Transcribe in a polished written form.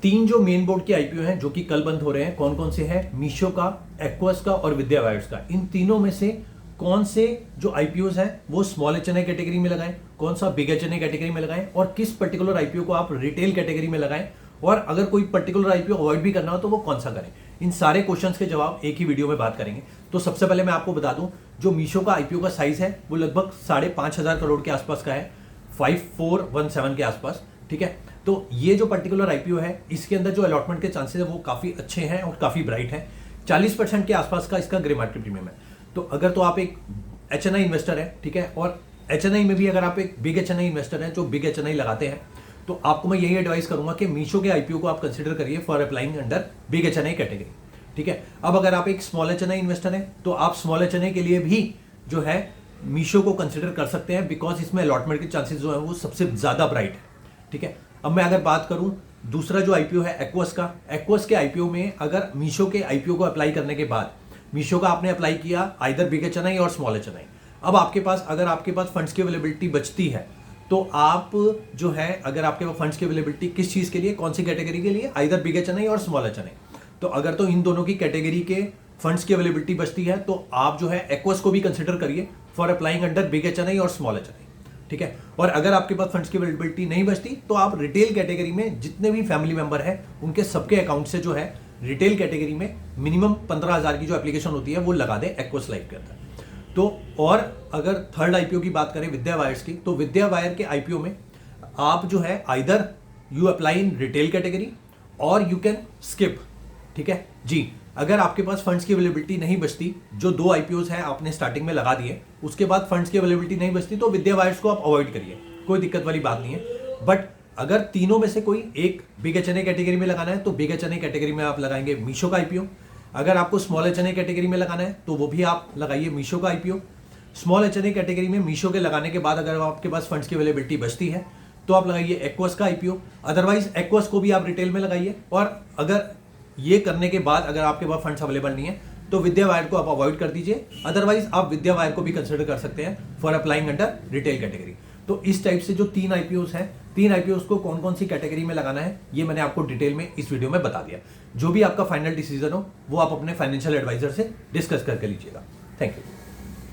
तीन जो main board के आईपीओ हैं जो कि कल बंद हो रहे हैं, कौन कौन से हैं? मीशो का, एक्वस का और विद्या वायर्स का। इन तीनों में से कौन से जो आईपीओ हैं वो स्मॉल एचएनआई कैटेगरी में लगाएं, कौन सा बिग एचएनआई कैटेगरी में लगाएं, और किस पर्टिकुलर आईपीओ को आप रिटेल कैटेगरी में लगाएं, और अगर कोई पर्टिकुलर आईपीओ अवॉइड भी करना हो तो वो कौन सा करें। इन सारे क्वेश्चंस के जवाब एक ही वीडियो में बात करेंगे। तो सबसे पहले मैं आपको बता दूं, जो मीशो का आईपीओ का साइज है वो लगभग 5,500 करोड़ के आसपास का है, 5417 के आसपास। ठीक है, तो ये जो पर्टिकुलर आईपीओ है इसके अंदर जो अलॉटमेंट के चांसेस है वो काफी अच्छे हैं और काफी ब्राइट है। 40% के आसपास का इसका ग्रे मार्केट प्रीमियम है। तो अगर तो आप एक एचएनआई इन्वेस्टर है, ठीक है, और एचएनआई में भी अगर आप एक बिग एचएनआई इन्वेस्टर हैं जो बिग एचएनआई लगाते हैं, तो आपको मैं यही एडवाइस करूंगा कि मीशो के आईपीओ को आप कंसीडर करिए for applying under big HNI category. ठीक है, अब अगर आप एक स्मॉल एचएनआई इन्वेस्टर हैं तो आप स्मॉल एचएनआई के लिए भी जो है मीशो को कंसीडर कर सकते हैं, बिकॉज इसमें अलॉटमेंट के चांसेस जो है वो सबसे ज्यादा ब्राइट है। ठीक है, अब मैं अगर बात करूं दूसरा जो आईपीओ है एक्वस का, एक्वस के आईपीओ में अगर मीशो के आईपीओ को अप्लाई करने के बाद मीशो का आपने अप्लाई किया आइदर बिग एचएनआई और स्मॉल एचएनआई, अब आपके पास अगर आपके पास फंड्स की अवेलेबिलिटी बचती है तो आप जो है अगर आपके पास फंड्स की अवेलेबिलिटी किस चीज के लिए, कौन सी कैटेगरी के लिए, आइदर बिग एचएनआई और स्मॉल एचएनआई, तो अगर तो इन दोनों की कैटेगरी के फंड्स की अवेलेबिलिटी बचती है तो आप जो है एक्वस को भी कंसिडर करिए for applying under big HNI और स्मॉल एचएनआई। ठीक है, और अगर आपके पास फंड्स की अवेलेबिलिटी नहीं बचती तो आप रिटेल कैटेगरी में जितने भी फैमिली मेंबर है उनके सबके अकाउंट से जो है रिटेल कैटेगरी में मिनिमम 15,000 की जो एप्लीकेशन होती है वो लगा दें एक्वस लाइफ के अंदर। तो और अगर थर्ड आईपीओ की बात करें विद्या वायर्स की, तो विद्या वायर के आईपीओ में आप जो है either you apply in retail category और यू कैन स्किप। ठीक है जी, अगर आपके पास फंड्स की अवेलेबिलिटी नहीं बचती, जो दो आईपीओज हैं आपने स्टार्टिंग में लगा दिए, उसके बाद फंड्स की अवेलेबिलिटी नहीं बचती तो विद्या वायर्स को आप अवॉइड करिए, कोई दिक्कत वाली बात नहीं है। बट अगर तीनों में से कोई एक बिग एचएनआई कैटेगरी में लगाना है तो बिग एचएनआई कैटेगरी में आप लगाएंगे मीशो का आईपीओ। अगर आपको स्मॉल एचएनआई कैटेगरी में लगाना है तो वो भी आप लगाइए मीशो का आईपीओ। स्मॉल एचएनआई कैटेगरी में मीशो के लगाने के बाद अगर आपके पास फंड्स की अवेलेबिलिटी बचती है तो आप लगाइए एक्वस का आईपीओ, अदरवाइज एक्वस को भी आप रिटेल में लगाइए। और अगर ये करने के बाद अगर आपके पास फंड्स अवेलेबल नहीं है तो विद्या वायर को आप अवॉइड कर दीजिए, अदरवाइज आप विद्या वायर को भी कंसिडर कर सकते हैं for applying under retail category. तो इस टाइप से जो तीन आईपीओस हैं, तीन आईपीओस को कौन कौन सी कैटेगरी में लगाना है ये मैंने आपको डिटेल में इस वीडियो में बता दिया। जो भी आपका फाइनल डिसीजन हो वो आप अपने फाइनेंशियल एडवाइजर से डिस्कस करके लीजिएगा। Thank you.